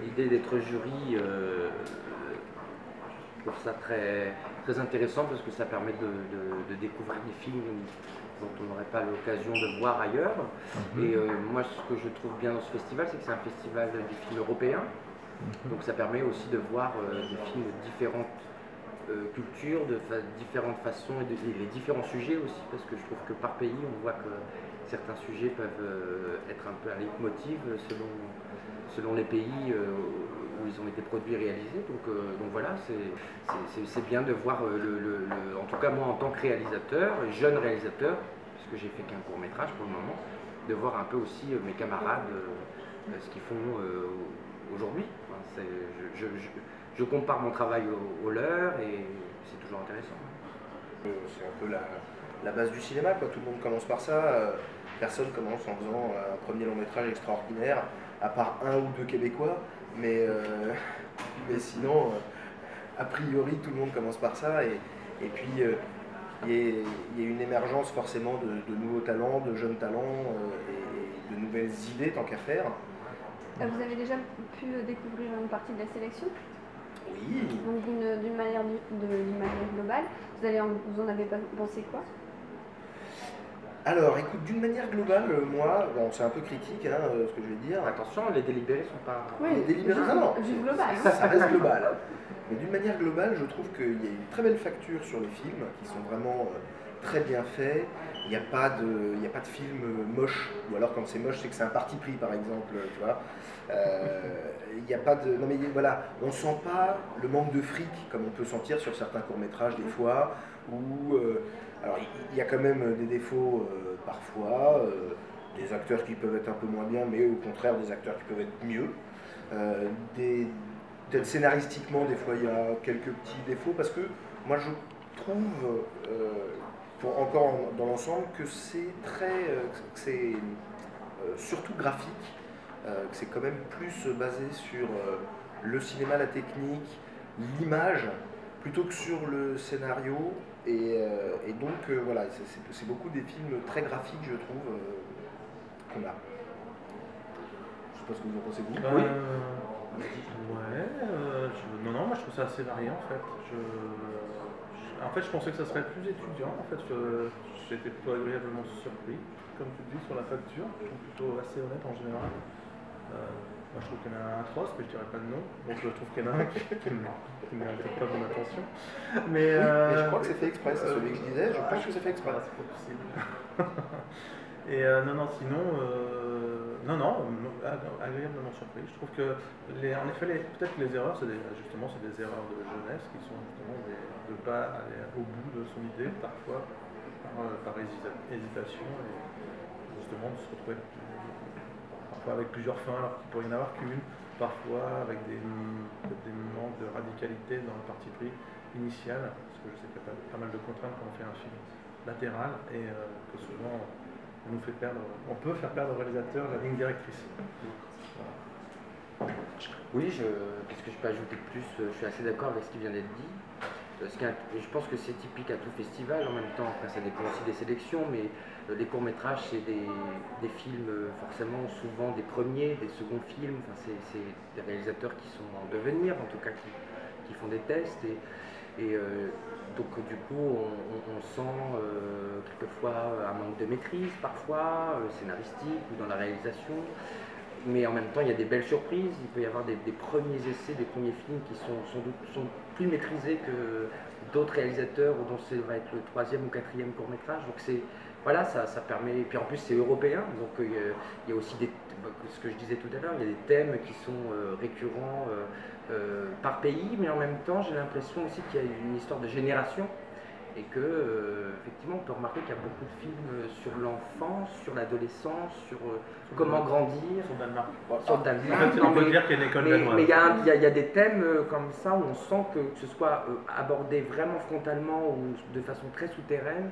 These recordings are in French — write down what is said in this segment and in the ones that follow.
l'idée d'être jury, je trouve ça très, très intéressant parce que ça permet de découvrir des films dont on n'aurait pas l'occasion de voir ailleurs. Et moi, ce que je trouve bien dans ce festival, c'est que c'est un festival des films européens. Donc ça permet aussi de voir des films de différentes cultures, de différentes façons et les différents sujets aussi, parce que je trouve que par pays, on voit que certains sujets peuvent être un peu un leitmotiv selon les pays où ils ont été produits et réalisés. Donc voilà, c'est bien de voir, en tout cas moi en tant que réalisateur, jeune réalisateur, puisque j'ai fait qu'un court métrage pour le moment, de voir un peu aussi mes camarades ce qu'ils font aujourd'hui. Enfin, je compare mon travail au leur et c'est toujours intéressant. C'est un peu la base du cinéma, quoi. Tout le monde commence par ça. Personne commence en faisant un premier long métrage extraordinaire, à part un ou deux Québécois. Mais sinon, a priori, tout le monde commence par ça. Et puis, il y a une émergence forcément de nouveaux talents, de jeunes talents et de nouvelles idées, tant qu'à faire. Vous avez déjà pu découvrir une partie de la sélection? Oui. Donc d'une manière globale, vous en avez pensé quoi? Alors, écoute, d'une manière globale, moi, bon, c'est un peu critique ce que je vais dire. Attention, les délibérés sont pas... Oui, les délibérés, non, juste global. Ça reste global. Mais d'une manière globale, je trouve qu'il y a une très belle facture sur les films, qui sont vraiment très bien faits. Il n'y a pas de film moche, ou alors quand c'est moche, c'est que c'est un parti pris, par exemple, tu vois. Il n'y a pas de... Non mais voilà, on ne sent pas le manque de fric, comme on peut sentir sur certains courts-métrages des fois, où... alors il y a quand même des défauts parfois, des acteurs qui peuvent être un peu moins bien, mais au contraire des acteurs qui peuvent être mieux. Peut-être scénaristiquement, des fois il y a quelques petits défauts, parce que moi je trouve... encore dans l'ensemble, que c'est surtout graphique, que c'est quand même plus basé sur le cinéma, la technique, l'image, plutôt que sur le scénario. Et donc voilà, c'est beaucoup des films très graphiques, je trouve, qu'on a. Je sais pas ce que vous en pensez, vous. Oui. Non, moi je trouve ça assez varié en fait. En fait, je pensais que ça serait plus étudiant. En fait, j'ai été plutôt agréablement surpris, comme tu le dis, sur la facture. Je trouve plutôt assez honnête en général. Moi, je trouve qu'il y en a un atroce, mais je dirais pas de nom. Donc, je trouve qu'il y en a un qui ne mérite pas mon attention. Mais je crois que c'est fait exprès, c'est celui que je disais. Je pense que c'est fait exprès. C'est pas possible. Et sinon, agréablement surpris. Je trouve que, en effet, peut-être que les erreurs, c'est des erreurs de jeunesse qui sont justement de ne pas aller au bout de son idée, parfois par hésitation, et justement de se retrouver parfois avec plusieurs fins alors qu'il pourrait y en avoir qu'une, parfois avec des manques de radicalité dans le parti pris initial, parce que je sais qu'il y a pas mal de contraintes quand on fait un film latéral, et que souvent on peut faire perdre au réalisateur la ligne directrice. Voilà. Oui, qu'est-ce que je peux ajouter de plus? Je suis assez d'accord avec ce qui vient d'être dit. Je pense que c'est typique à tout festival, en même temps, après ça dépend aussi des sélections, mais les courts-métrages, c'est des films forcément souvent des premiers, des seconds films, enfin, c'est des réalisateurs qui sont en devenir, en tout cas qui font des tests, donc du coup on sent quelquefois un manque de maîtrise parfois, scénaristique ou dans la réalisation. Mais en même temps, il y a des belles surprises. Il peut y avoir des premiers essais, des premiers films qui sont plus maîtrisés que d'autres réalisateurs ou dont ça va être le 3e ou 4e court-métrage. Donc voilà, ça permet. Et puis en plus, c'est européen. Donc il y a aussi ce que je disais tout à l'heure, il y a des thèmes qui sont récurrents par pays, mais en même temps, j'ai l'impression aussi qu'il y a une histoire de génération. Et que, effectivement, on peut remarquer qu'il y a beaucoup de films sur l'enfance, sur l'adolescence, sur comment grandir. Sur Danemark. Sur Danemark. En fait, on peut dire qu'il y a une école danoise. Mais il y a des thèmes comme ça où on sent que ce soit abordé vraiment frontalement ou de façon très souterraine.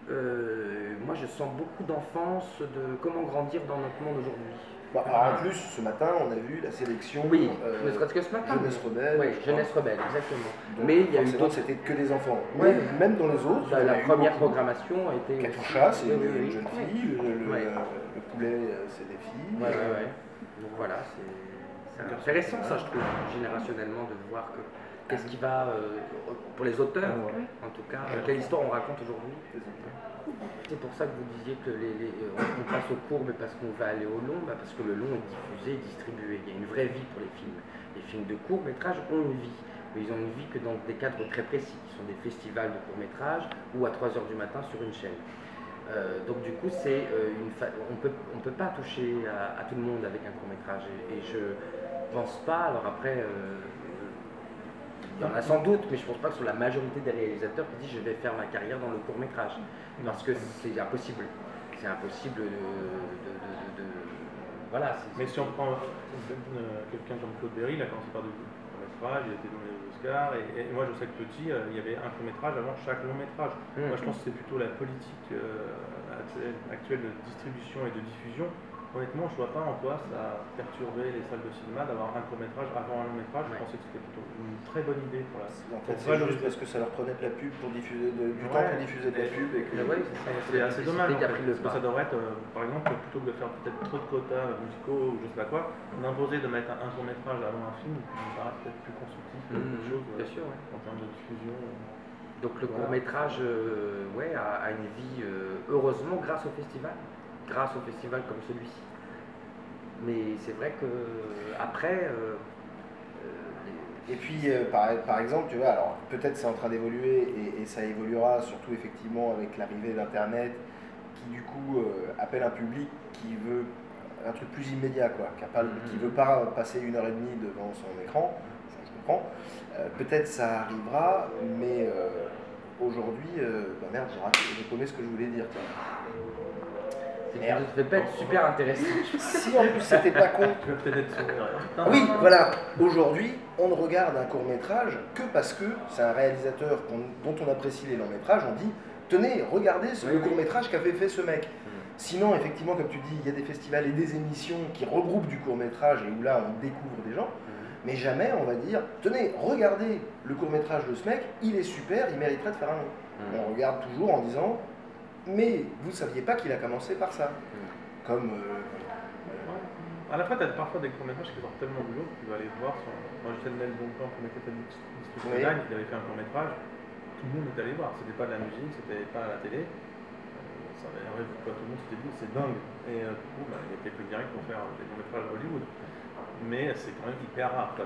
Moi, je sens beaucoup d'enfance, de comment grandir dans notre monde aujourd'hui. Bah, en plus, ce matin, on a vu la sélection. Oui, ne serait-ce que ce matin. Jeunesse rebelle. Oui, Jeunesse rebelle, exactement. Donc, mais il y a eu d'autres. C'était que des enfants. Ouais. Même dans les autres. La première programmation a été. Katusha, c'est une jeune fille. Le poulet, c'est des filles. Ouais. Donc voilà, C'est intéressant ça, je trouve, générationnellement, de voir que qu'est-ce qui va, pour les auteurs, en tout cas, quelle histoire on raconte aujourd'hui. C'est pour ça que vous disiez que on passe au court, mais parce qu'on va aller au long, parce que le long est diffusé, distribué. Il y a une vraie vie pour les films. Les films de court métrage ont une vie, mais ils ont une vie que dans des cadres très précis, qui sont des festivals de court métrage ou à 3 h du matin sur une chaîne. Donc du coup, on peut pas toucher à tout le monde avec un court métrage. Et je pense pas, alors après, il y en a sans doute, mais je pense pas que sur la majorité des réalisateurs qui disent je vais faire ma carrière dans le court métrage. Parce que c'est impossible. C'est impossible voilà. Mais si on prend quelqu'un comme Claude Berry, il a commencé par du court métrage, il a été dans les Oscars, et moi je sais que petit, il y avait un court métrage avant chaque long métrage. Moi je pense que c'est plutôt la politique actuelle de distribution et de diffusion. Honnêtement, je ne vois pas en quoi ça a perturbé les salles de cinéma d'avoir un court-métrage avant un long-métrage. Je pensais que c'était plutôt une très bonne idée pour la. En fait, c'est juste parce que ça leur prenait de la pub pour diffuser du temps pour diffuser de la pub. Et que... c'est assez dommage. En fait, parce que ça devrait être, par exemple, plutôt que de faire peut-être trop de quotas musicaux ou je sais pas quoi, d'imposer de mettre un court-métrage avant un film, qui me paraît peut-être plus constructif bien sûr, en termes de diffusion. Donc le court-métrage a une vie, heureusement, grâce au festival comme celui-ci. Mais c'est vrai que après. Et puis, par exemple, tu vois, alors peut-être c'est en train d'évoluer et ça évoluera surtout effectivement avec l'arrivée d'Internet qui du coup appelle un public qui veut un truc plus immédiat, quoi, qui veut pas passer 1 h 30 devant son écran. Je comprends. Peut-être ça arrivera, mais aujourd'hui, merde, j'ai paumé ce que je voulais dire. Ça ne devait pas être super intéressant. Si en plus c'était pas con. Tu vas peut-être être Oui, voilà. Aujourd'hui, on ne regarde un court-métrage que parce que c'est un réalisateur dont on apprécie les longs-métrages. On dit, tenez, regardez le court-métrage qu'a fait ce mec. Sinon, effectivement, comme tu dis, il y a des festivals et des émissions qui regroupent du court-métrage et où là, on découvre des gens. Mais jamais on va dire, tenez, regardez le court-métrage de ce mec, il est super, il mériterait de faire un long. On regarde toujours en disant, mais vous ne saviez pas qu'il a commencé par ça. Comme... À la fois, tu as parfois des courts-métrages qui sortent tellement du lot que tu vas aller voir. Moi, je sais de Nel Bonpland, premier catholique il avait fait un court-métrage, tout le monde est allé voir. C'était pas de la musique, c'était pas à la télé. Ça avait tout le monde s'était dit, c'est dingue. Et il y a quelques directs pour faire des courts-métrages à Hollywood. Mais c'est quand même hyper rare.